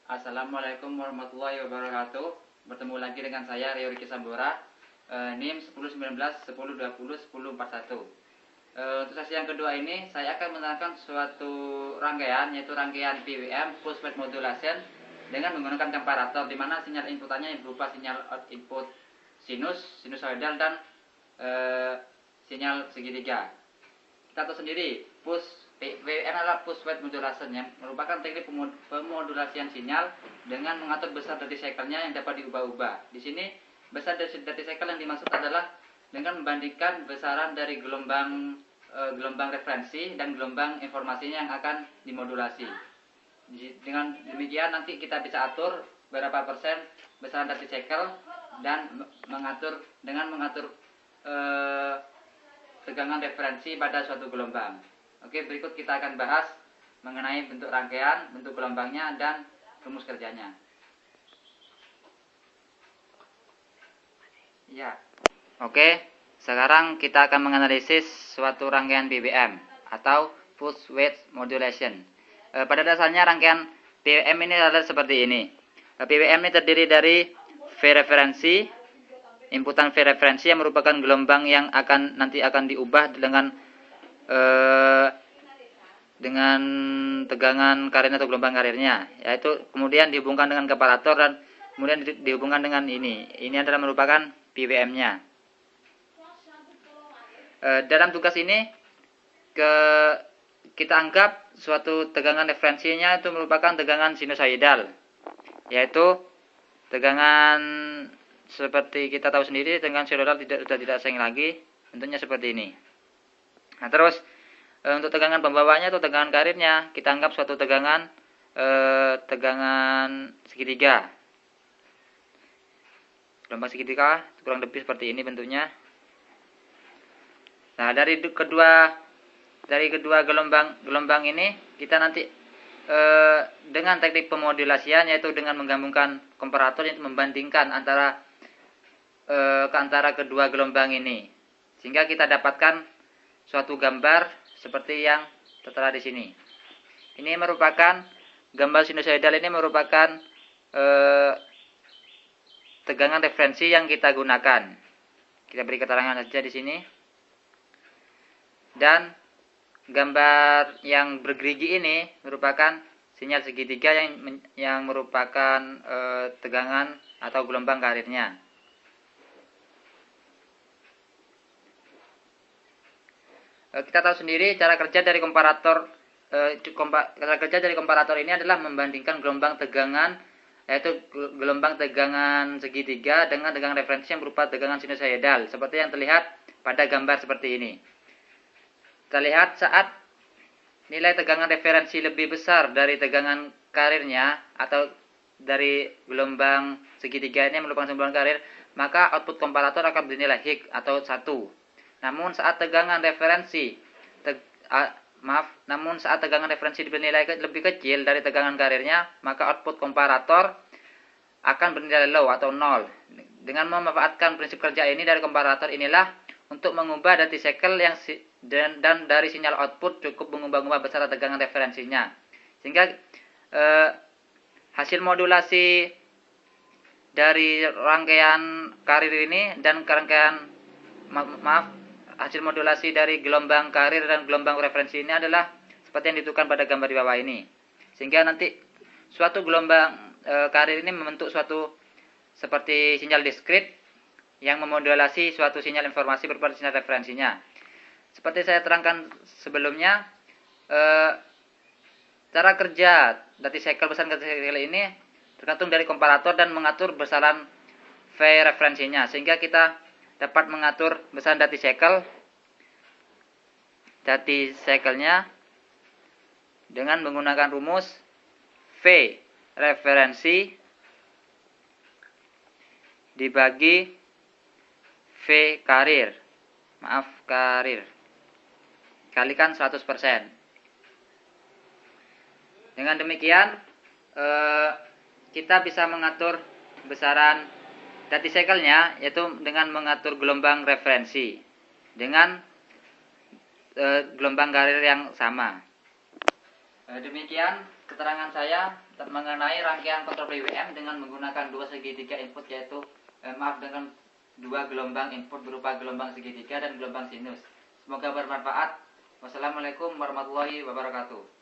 Assalamualaikum warahmatullahi wabarakatuh. Bertemu lagi dengan saya Rio Riki Sambora, NIM 1019 1020 1041. Untuk sesi yang kedua ini saya akan menerangkan suatu rangkaian, yaitu rangkaian PWM pulse width modulation dengan menggunakan komparator, di mana sinyal inputannya berupa sinyal input sinusoidal dan sinyal segitiga. Kita tahu sendiri PWM adalah pulse width modulation, yang merupakan teknik pemodulasian sinyal dengan mengatur besar detik cycle-nya yang dapat diubah-ubah. Di sini besar detik cycle yang dimaksud adalah dengan membandingkan besaran dari gelombang referensi dan gelombang informasinya yang akan dimodulasi. Dengan demikian nanti kita bisa atur berapa persen besaran detik cycle dan mengatur tegangan referensi pada suatu gelombang. Oke, berikut kita akan bahas mengenai bentuk rangkaian, bentuk gelombangnya, dan rumus kerjanya. Ya. Oke, sekarang kita akan menganalisis suatu rangkaian PWM atau pulse width modulation. Pada dasarnya rangkaian PWM ini adalah seperti ini. PWM ini terdiri dari V referensi, inputan V referensi yang merupakan gelombang yang nanti akan diubah dengan tegangan karirnya atau gelombang karirnya, yaitu kemudian dihubungkan dengan komparator dan kemudian dihubungkan dengan ini. Ini adalah merupakan PWM-nya. Dalam tugas ini kita anggap suatu tegangan referensinya itu merupakan tegangan sinusoidal, yaitu tegangan seperti kita tahu sendiri, tegangan sinusoidal sudah tidak asing lagi, bentuknya seperti ini. Nah, terus untuk tegangan pembawanya atau tegangan karirnya kita anggap suatu tegangan segitiga. Gelombang segitiga kurang lebih seperti ini bentuknya. Nah, dari kedua gelombang ini kita nanti dengan teknik pemodulasian, yaitu dengan menggabungkan komparator, yaitu membandingkan antara kedua gelombang ini, sehingga kita dapatkan suatu gambar seperti yang tertera di sini. Ini merupakan gambar sinusoidal, ini merupakan tegangan referensi yang kita gunakan. Kita beri keterangan saja di sini. Dan gambar yang bergerigi ini merupakan sinyal segitiga yang merupakan tegangan atau gelombang karirnya. Kita tahu sendiri cara kerja dari komparator. Cara kerja dari komparator ini adalah membandingkan gelombang tegangan, yaitu gelombang tegangan segitiga dengan tegangan referensi yang berupa tegangan sinusoidal, seperti yang terlihat pada gambar seperti ini. Kita lihat saat nilai tegangan referensi lebih besar dari tegangan karirnya atau dari gelombang segitiga ini merupakan gelombang karir, maka output komparator akan bernilai Hz atau 1. Namun saat tegangan referensi bernilai lebih kecil dari tegangan karirnya, maka output komparator akan bernilai low atau 0. Dengan memanfaatkan prinsip kerja ini dari komparator inilah untuk mengubah detik cycle dan dari sinyal output cukup mengubah besar tegangan referensinya, sehingga hasil modulasi dari rangkaian karir ini dan hasil modulasi dari gelombang karir dan gelombang referensi ini adalah seperti yang ditentukan pada gambar di bawah ini, sehingga nanti suatu gelombang karir ini membentuk suatu seperti sinyal diskrit yang memodulasi suatu sinyal informasi berupa sinyal referensinya. Seperti saya terangkan sebelumnya, cara kerja detik cycle besaran detik cycle ini tergantung dari komparator dan mengatur besaran V referensinya, sehingga kita dapat mengatur besaran detik cycle-nya dengan menggunakan rumus V referensi dibagi V karir. Kalikan 100%. Dengan demikian kita bisa mengatur besaran detik cycle-nya, yaitu dengan mengatur gelombang referensi dengan gelombang karir yang sama. Demikian keterangan saya mengenai rangkaian kontrol PWM dengan menggunakan dua segitiga input, yaitu dengan dua gelombang input berupa gelombang segitiga dan gelombang sinus. Semoga bermanfaat. Wassalamualaikum warahmatullahi wabarakatuh.